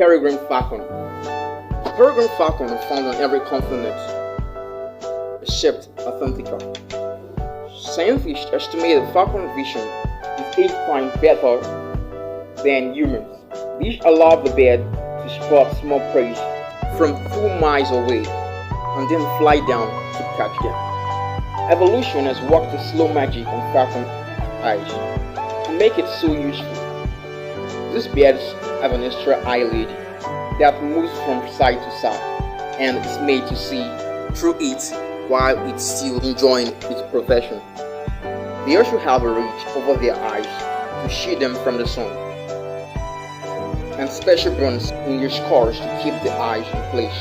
Peregrine falcon. The peregrine falcon is found on every continent except Antarctica. Scientists estimate the falcon vision is 8 times better than humans. This allows the bird to spot small prey from 2 miles away and then fly down to catch them. Evolution has worked a slow magic on falcon eyes to make it so useful. These birds have an extra eyelid that moves from side to side and is made to see through it while it's still enjoying its profession. They also have a ridge over their eyes to shield them from the sun, and special bones in their skulls to keep the eyes in place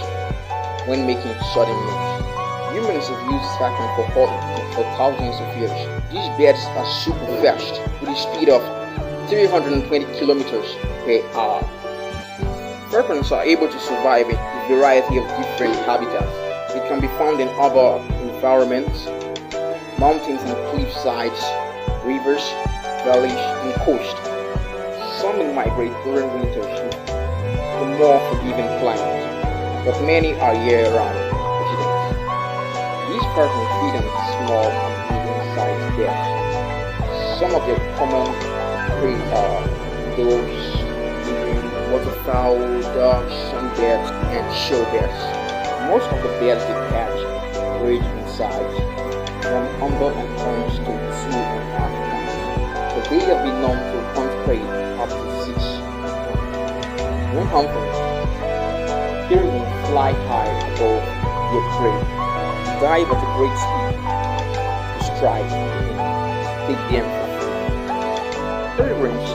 when making sudden moves. Humans have used falcon for thousands of years. These birds are super fast with a speed of 320 kilometers per hour. Falcons are able to survive in a variety of different habitats. They can be found in urban environments, mountains and cliff sides, rivers, valleys, and coast. Some will migrate during winter to the more forgiving climate, but many are year-round residents. These falcons feed on small and medium-sized birds. Some of their common prey are doves, waterfowl, ducks, sunbirds, and shorebirds. Most of the birds they catch range in size from under an ounce to 2.5 pounds, but they have been known to hunt prey up to 6. When hunting, peregrines fly high above their prey, dive at a great speed to strike and take them for food. Peregrines,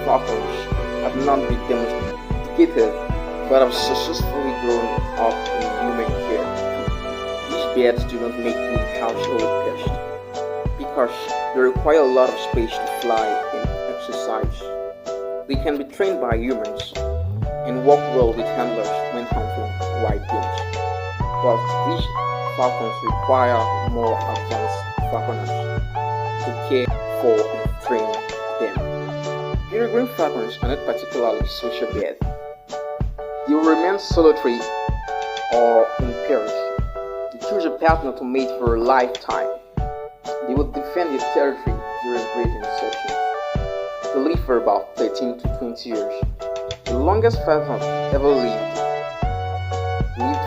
falcons, have not been domesticated but have successfully grown up in human care. These birds do not make good household pests because they require a lot of space to fly and exercise. They can be trained by humans and work well with handlers when hunting wild games, but these falcons require more advanced falconers to care for and train them. Peregrine falcons are not particularly social birds. They will remain solitary or in pairs. They choose a partner to mate for a lifetime. They will defend their territory during breeding sections. They live for about 13 to 20 years. The longest falcon ever lived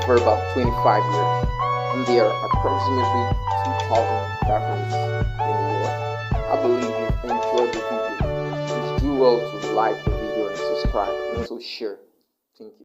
for about 25 years, and there are approximately 2,000 falcons in the world. I believe you've enjoyed the video. Please do well to like the video and subscribe and also share. Thank you.